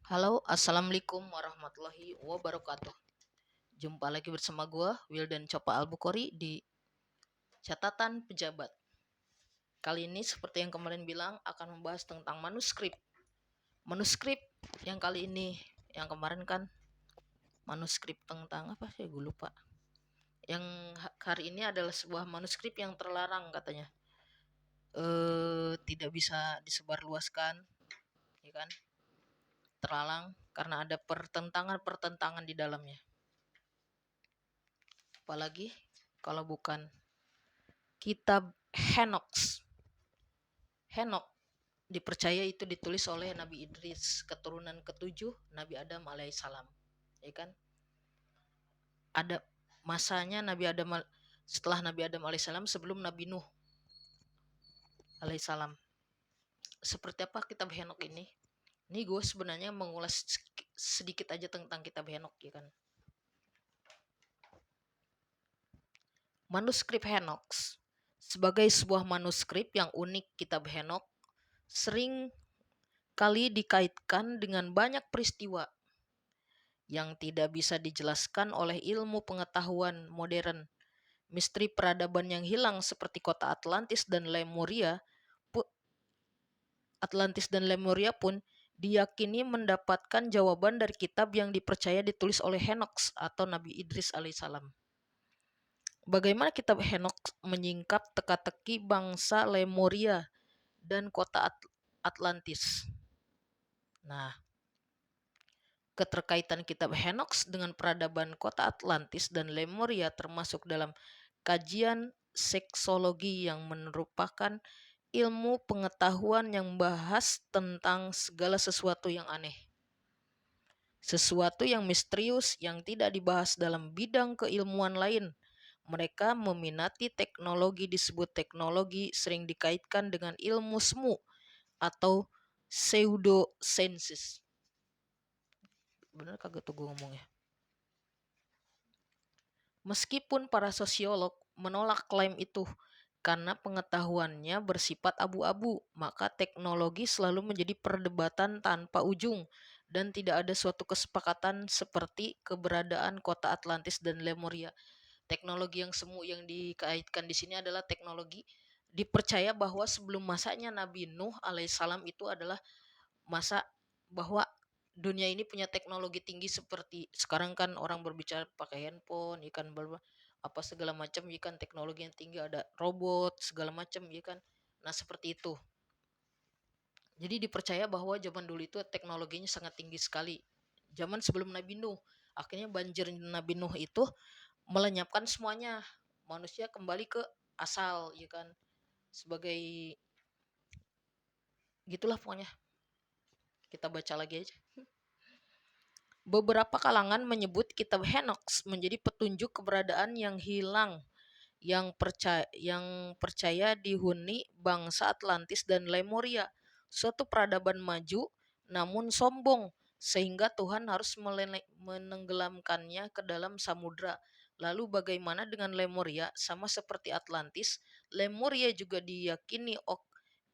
Halo, assalamualaikum warahmatullahi wabarakatuh. Jumpa lagi bersama gue, Wildan Copa Albukhori di catatan pejabat. Kali ini seperti yang kemarin bilang akan membahas tentang manuskrip. Manuskrip yang kali ini, yang kemarin kan manuskrip tentang apa sih? Gue lupa. Yang hari ini adalah sebuah manuskrip yang terlarang katanya. Tidak bisa disebarluaskan, ya kan? Terlarang karena ada pertentangan-pertentangan di dalamnya. Apalagi kalau bukan kitab Henoks. Henok dipercaya itu ditulis oleh Nabi Idris, keturunan ketujuh Nabi Adam alaihissalam. Ya kan? Ada masanya Nabi Adam setelah Nabi Adam alaihissalam sebelum Nabi Nuh alaihissalam. Seperti apa kitab Henok ini? Ini gue sebenarnya mengulas sedikit aja tentang kitab Henok, ya kan? Manuskrip Henoks sebagai sebuah manuskrip yang unik, kitab Henok sering kali dikaitkan dengan banyak peristiwa yang tidak bisa dijelaskan oleh ilmu pengetahuan modern. Misteri peradaban yang hilang seperti kota Atlantis dan Lemuria pun diyakini mendapatkan jawaban dari kitab yang dipercaya ditulis oleh Henoks atau Nabi Idris alaihissalam. Bagaimana kitab Henok menyingkap teka-teki bangsa Lemuria dan kota Atlantis? Nah, keterkaitan kitab Henoks dengan peradaban kota Atlantis dan Lemuria termasuk dalam kajian seksologi yang merupakan ilmu pengetahuan yang membahas tentang segala sesuatu yang aneh. Sesuatu yang misterius yang tidak dibahas dalam bidang keilmuan lain. Mereka meminati teknologi disebut teknologi sering dikaitkan dengan ilmu semu atau pseudosensis. Bener kagak tuh gue ngomongnya? Meskipun para sosiolog menolak klaim itu karena pengetahuannya bersifat abu-abu, maka teknologi selalu menjadi perdebatan tanpa ujung dan tidak ada suatu kesepakatan seperti keberadaan kota Atlantis dan Lemuria. Teknologi yang semu yang dikaitkan di sini adalah teknologi dipercaya bahwa sebelum masanya Nabi Nuh alaihissalam itu adalah masa bahwa dunia ini punya teknologi tinggi seperti sekarang kan orang berbicara pakai handphone, ikan apa segala macam, ikan teknologi yang tinggi, ada robot segala macam, ikan. Nah seperti itu. Jadi dipercaya bahwa zaman dulu itu teknologinya sangat tinggi sekali. Zaman sebelum Nabi Nuh, akhirnya banjir Nabi Nuh itu melenyapkan semuanya. Manusia kembali ke asal, ya kan? Sebagai gitulah pokoknya. Kita baca lagi aja. Beberapa kalangan menyebut kitab Henoks menjadi petunjuk keberadaan yang hilang yang percaya dihuni bangsa Atlantis dan Lemuria, suatu peradaban maju namun sombong sehingga Tuhan harus menenggelamkannya ke dalam samudra. Lalu bagaimana dengan Lemuria? Sama seperti Atlantis, Lemuria juga diyakini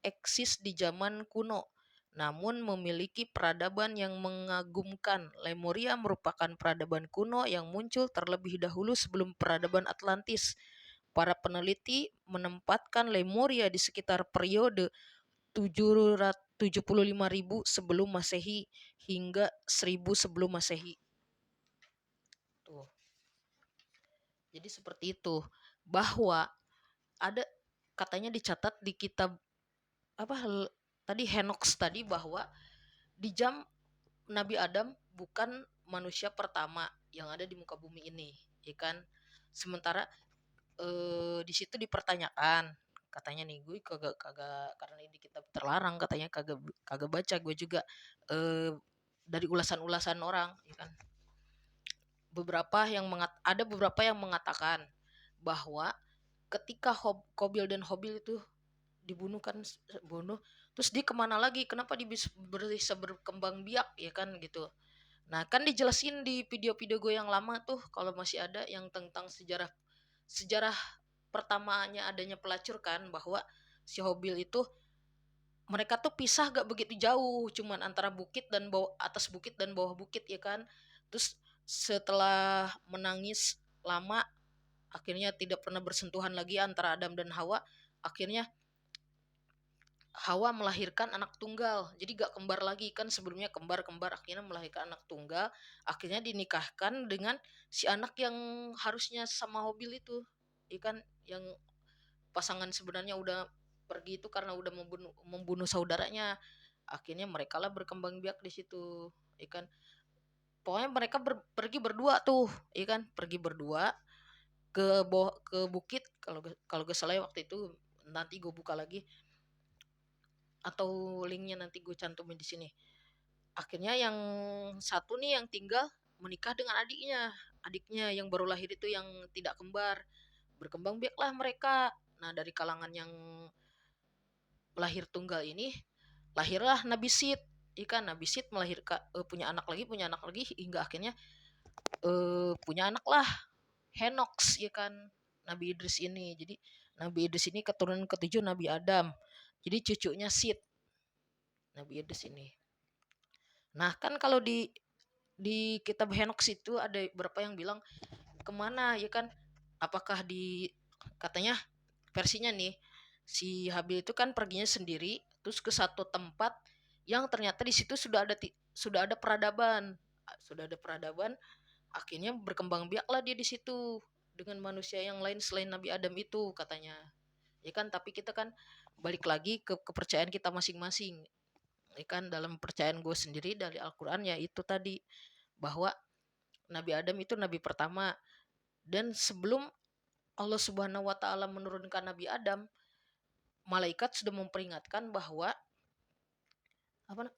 eksis di zaman kuno namun memiliki peradaban yang mengagumkan. Lemuria merupakan peradaban kuno yang muncul terlebih dahulu sebelum peradaban Atlantis. Para peneliti menempatkan Lemuria di sekitar periode 75.000 sebelum Masehi hingga 1000 sebelum Masehi. Tuh. Jadi seperti itu, bahwa ada katanya dicatat di kitab apa tadi Henoks tadi bahwa di jam Nabi Adam bukan manusia pertama yang ada di muka bumi ini, ya kan? Sementara di situ dipertanyakan, katanya nih, gue kagak kagak karena ini kitab terlarang, katanya kagak kagak baca gue juga dari ulasan-ulasan orang, ya kan? Ada beberapa yang mengatakan bahwa ketika Kobil dan Hobil itu dibunuh kan, bunuh terus dia kemana lagi, kenapa dia bisa berkembang biak, ya kan gitu. Nah kan dijelasin di video-video gue yang lama tuh, kalau masih ada, yang tentang sejarah sejarah pertamanya adanya pelacur kan, bahwa si Hobil itu mereka tuh pisah gak begitu jauh, cuman antara bukit dan bawah, atas bukit dan bawah bukit ya kan. Terus setelah menangis lama, akhirnya tidak pernah bersentuhan lagi antara Adam dan Hawa. Akhirnya Hawa melahirkan anak tunggal, jadi gak kembar lagi kan, sebelumnya kembar-kembar, akhirnya melahirkan anak tunggal, akhirnya dinikahkan dengan si anak yang harusnya sama Hobil itu, ikan yang pasangan sebenarnya udah pergi itu karena udah membunuh saudaranya. Akhirnya mereka lah berkembang biak di situ, ikan pokoknya mereka pergi berdua tuh, ikan pergi berdua ke bawah ke bukit, kalau gak salah ya waktu itu, nanti gue buka lagi atau linknya nanti gue cantumin di sini. Akhirnya yang satu nih yang tinggal menikah dengan adiknya yang baru lahir itu, yang tidak kembar. Berkembang biaklah mereka. Nah, dari kalangan yang lahir tunggal ini lahirlah Nabi Sid. Ikan Nabi Sid melahirkan, punya anak lagi hingga akhirnya punya anak lah Henox, ya kan, Nabi Idris ini. Jadi Nabi Idris ini keturunan ketujuh Nabi Adam. Jadi cucunya Sid, Nabi Idris ini. Nah, kan kalau di kitab Henox itu ada beberapa yang bilang kemana, ya kan, apakah di, katanya versinya nih, si Habil itu kan perginya sendiri terus ke satu tempat yang ternyata di situ sudah ada peradaban, akhirnya berkembang biaklah dia di situ dengan manusia yang lain selain Nabi Adam itu, katanya, ya kan. Tapi kita kan balik lagi ke kepercayaan kita masing-masing, ya kan. Dalam percayaan gue sendiri dari Al-Quran ya itu tadi, bahwa Nabi Adam itu nabi pertama, dan sebelum Allah Subhanahu wa taala menurunkan Nabi Adam, malaikat sudah memperingatkan bahwa apa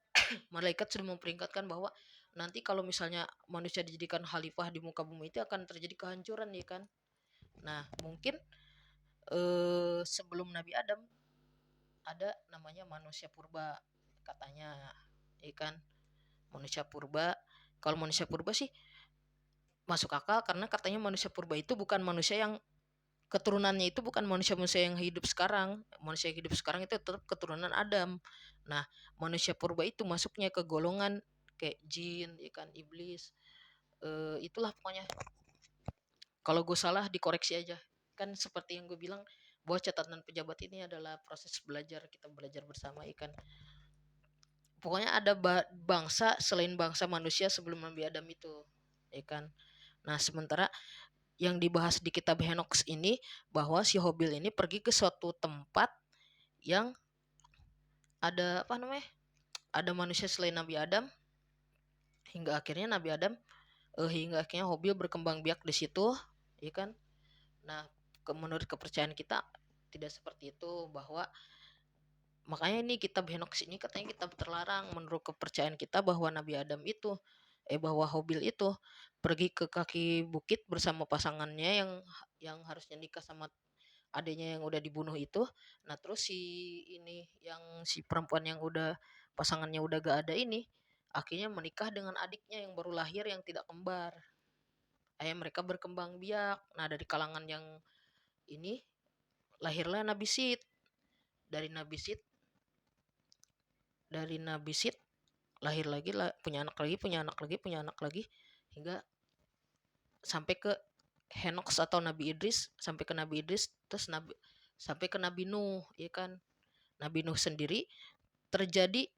malaikat sudah memperingatkan bahwa nanti kalau misalnya manusia dijadikan khalifah di muka bumi itu akan terjadi kehancuran, ya kan. Nah, mungkin sebelum Nabi Adam ada namanya manusia purba, katanya, ya kan. Manusia purba, kalau manusia purba sih masuk akal, karena katanya manusia purba itu bukan manusia yang keturunannya itu bukan manusia-manusia yang hidup sekarang. Manusia yang hidup sekarang itu tetap keturunan Adam. Nah, manusia purba itu masuknya ke golongan kayak jin, ya kan, iblis. Itulah pokoknya. Kalau gue salah dikoreksi aja. Kan seperti yang gue bilang, bahwa catatan pejabat ini adalah proses belajar, kita belajar bersama, ikan. Pokoknya ada bangsa selain bangsa manusia sebelum Nabi Adam itu, ikan. Nah, sementara yang dibahas di kitab Henox ini, bahwa si Hobil ini pergi ke suatu tempat yang ada apa namanya, ada manusia selain Nabi Adam, hingga akhirnya Hobil berkembang biak di situ, ya kan. Nah, menurut kepercayaan kita tidak seperti itu, bahwa makanya ini kitab Henox ini katanya kitab terlarang menurut kepercayaan kita, bahwa Nabi Adam itu bahwa Hobil itu pergi ke kaki bukit bersama pasangannya yang harusnya nikah sama adanya yang udah dibunuh itu. Nah, terus si perempuan yang udah pasangannya udah gak ada ini akhirnya menikah dengan adiknya yang baru lahir yang tidak kembar. Akhirnya mereka berkembang biak. Nah, dari kalangan yang ini lahirlah Nabi Sid. Dari Nabi Sid lahir lagi lah, punya anak lagi, punya anak lagi, punya anak lagi, hingga sampai ke Henox atau Nabi Idris, sampai ke Nabi Idris, terus sampai ke Nabi Nuh, ya kan. Nabi Nuh sendiri terjadi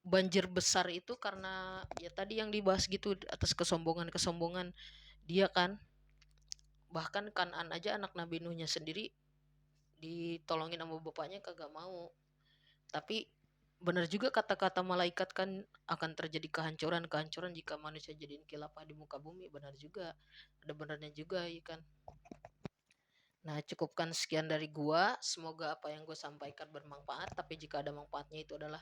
banjir besar itu karena ya tadi yang dibahas gitu, atas kesombongan dia kan. Bahkan Kan'an aja anak Nabi Nuhnya sendiri ditolongin sama bapaknya kagak mau. Tapi benar juga kata-kata malaikat kan, akan terjadi kehancuran jika manusia jadiin khilafah di muka bumi. Benar juga, ada benarnya juga, ya kan. Nah, cukupkan sekian dari gua. Semoga apa yang gue sampaikan bermanfaat. Tapi jika ada manfaatnya, itu adalah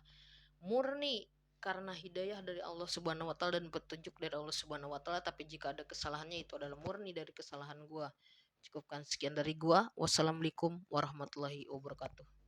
murni karena hidayah dari Allah Subhanahu wa taala dan petunjuk dari Allah Subhanahu wa taala. Tapi jika ada kesalahannya, itu adalah murni dari kesalahan gua. Cukupkan sekian dari gua. Wassalamualaikum warahmatullahi wabarakatuh.